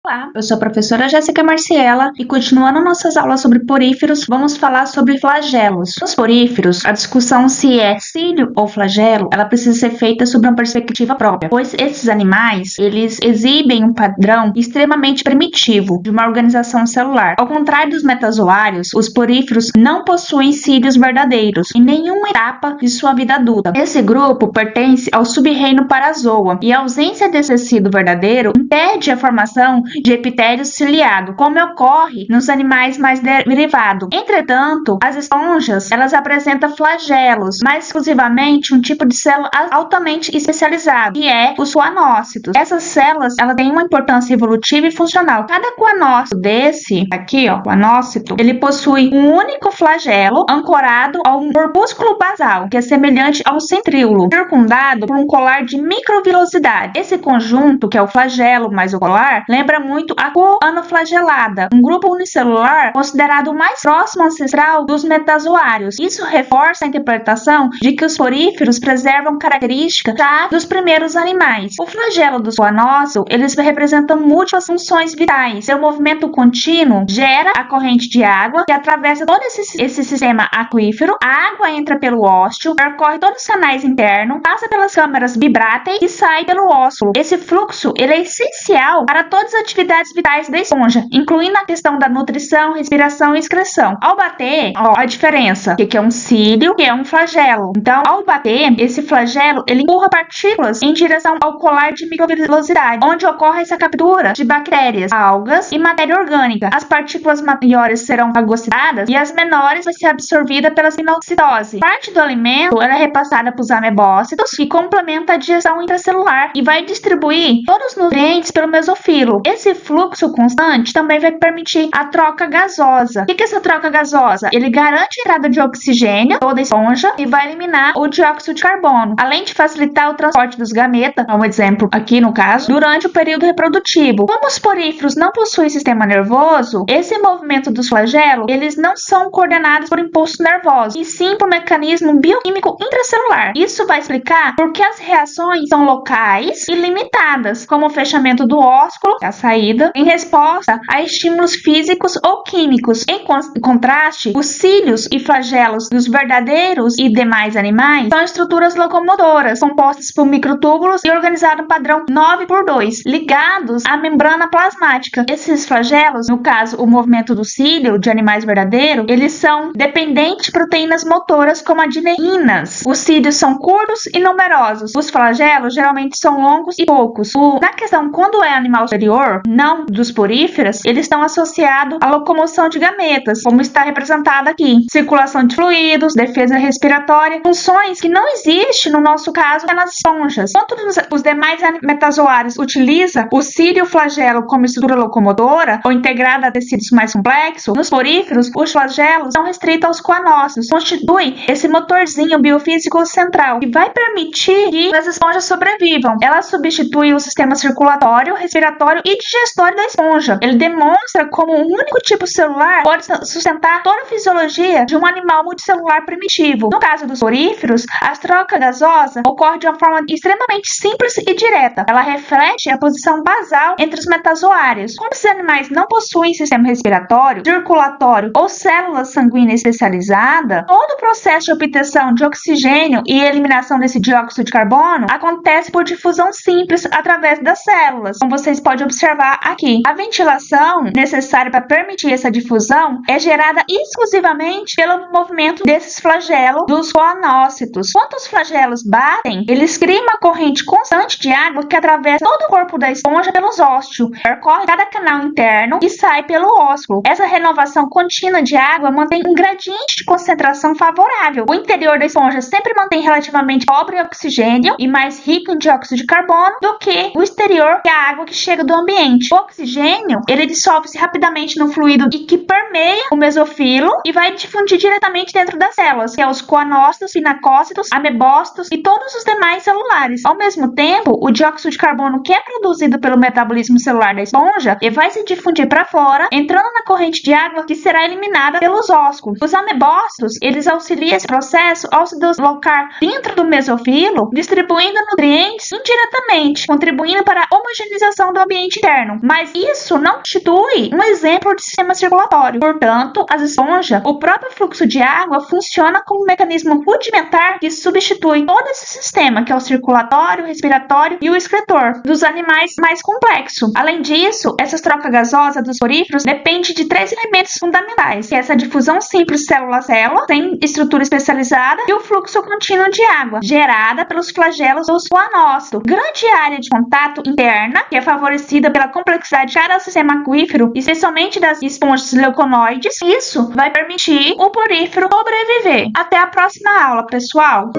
Olá, eu sou a professora Jéssica Marciela e continuando nossas aulas sobre poríferos, vamos falar sobre flagelos. Nos poríferos, a discussão se é cílio ou flagelo, ela precisa ser feita sob uma perspectiva própria, pois esses animais, eles exibem um padrão extremamente primitivo de uma organização celular. Ao contrário dos metazoários, os poríferos não possuem cílios verdadeiros em nenhuma etapa de sua vida adulta. Esse grupo pertence ao sub-reino Parazoa e a ausência desse tecido verdadeiro impede a formação de epitélio ciliado, como ocorre nos animais mais derivados. Entretanto, as esponjas, elas apresentam flagelos, mais exclusivamente um tipo de célula altamente especializado, que é os coanócitos. Essas células, elas têm uma importância evolutiva e funcional. Cada coanócito desse, aqui ó, coanócito, ele possui um único flagelo ancorado a um corpúsculo basal, que é semelhante a um centríolo, circundado por um colar de microvilosidade. Esse conjunto, que é o flagelo mais o colar, lembra muito a coanoflagelada, um grupo unicelular considerado o mais próximo ancestral dos metazoários. Isso reforça a interpretação de que os poríferos preservam características já dos primeiros animais. O flagelo do coanócito, eles representam múltiplas funções vitais. Seu movimento contínuo gera a corrente de água que atravessa todo esse sistema aquífero. A água entra pelo ósteo, percorre todos os canais internos, passa pelas câmaras vibráteis e sai pelo ósculo. Esse fluxo, ele é essencial para todas as atividades vitais da esponja, incluindo a questão da nutrição, respiração e excreção. Ao bater, ó, a diferença, o que é um cílio, que é um flagelo. Então, ao bater, esse flagelo, ele empurra partículas em direção ao colar de microvilosidade, onde ocorre essa captura de bactérias, algas e matéria orgânica. As partículas maiores serão fagocitadas e as menores vai ser absorvida pela sinocitose. Parte do alimento, ela é repassada para os amebócitos, que complementa a digestão intracelular e vai distribuir todos os nutrientes pelo mesofilo. Esse fluxo constante também vai permitir a troca gasosa. O que é essa troca gasosa? Ele garante a entrada de oxigênio toda a esponja e vai eliminar o dióxido de carbono, além de facilitar o transporte dos gametas, um exemplo aqui no caso, durante o período reprodutivo. Como os poríferos não possuem sistema nervoso, esse movimento dos flagelos, eles não são coordenados por impulso nervoso, e sim por mecanismo bioquímico intracelular. Isso vai explicar por que as reações são locais e limitadas, como o fechamento do ósculo, a saída, em resposta a estímulos físicos ou químicos. Em contraste, os cílios e flagelos dos verdadeiros e demais animais são estruturas locomotoras, compostas por microtúbulos e organizadas no padrão 9x2, ligados à membrana plasmática. Esses flagelos, no caso, o movimento do cílio de animais verdadeiros, eles são dependentes de proteínas motoras como adeninas. Os cílios são curtos e numerosos. Os flagelos geralmente são longos e poucos. Na questão, quando é animal superior, não dos poríferos, eles estão associados à locomoção de gametas, como está representado aqui. Circulação de fluidos, defesa respiratória, funções que não existem, no nosso caso, nas esponjas. Enquanto os demais metazoários utilizam o cílio flagelo como estrutura locomotora ou integrada a tecidos mais complexos, nos poríferos, os flagelos são restritos aos coanócitos, constituem esse motorzinho biofísico central que vai permitir que as esponjas sobrevivam. Ela substitui o sistema circulatório, respiratório e digestório da esponja. Ele demonstra como um único tipo celular pode sustentar toda a fisiologia de um animal multicelular primitivo. No caso dos poríferos, a troca gasosa ocorre de uma forma extremamente simples e direta. Ela reflete a posição basal entre os metazoários. Como esses animais não possuem sistema respiratório, circulatório ou células sanguíneas especializadas, todo o processo de obtenção de oxigênio e eliminação desse dióxido de carbono acontece por difusão simples através das células, como vocês podem observar aqui. A ventilação necessária para permitir essa difusão é gerada exclusivamente pelo movimento desses flagelos dos coanócitos. Quando os flagelos batem, eles criam uma corrente constante de água que atravessa todo o corpo da esponja pelos ósteos, percorre cada canal interno e sai pelo ósculo. Essa renovação contínua de água mantém um gradiente de concentração favorável. O interior da esponja sempre mantém relativamente pobre em oxigênio e mais rico em dióxido de carbono do que o exterior, que é a água que chega do ambiente. O oxigênio, ele dissolve-se rapidamente no fluido e que permeia o mesofilo e vai difundir diretamente dentro das células, que é os coanócitos, pinacócitos, amebócitos e todos os demais celulares. Ao mesmo tempo, o dióxido de carbono que é produzido pelo metabolismo celular da esponja, ele vai se difundir para fora, entrando na corrente de água que será eliminada pelos ósculos. Os amebócitos, eles auxiliam esse processo ao se deslocar dentro do mesofilo, distribuindo nutrientes indiretamente, contribuindo para a homogeneização do ambiente interno. mas isso não constitui um exemplo de sistema circulatório. Portanto, as esponjas, o próprio fluxo de água funciona como um mecanismo rudimentar que substitui todo esse sistema, que é o circulatório, o respiratório e o excretor, dos animais mais complexos. Além disso, essa troca gasosa dos poríferos depende de 3 elementos fundamentais, que é essa difusão simples célula a célula, sem estrutura especializada, e o fluxo contínuo de água, gerada pelos flagelos ou zoonócito. Grande área de contato interna, que é favorecida pela complexidade de cada sistema aquífero, especialmente das esponjas leuconoides. Isso vai permitir o porífero sobreviver. Até a próxima aula, pessoal!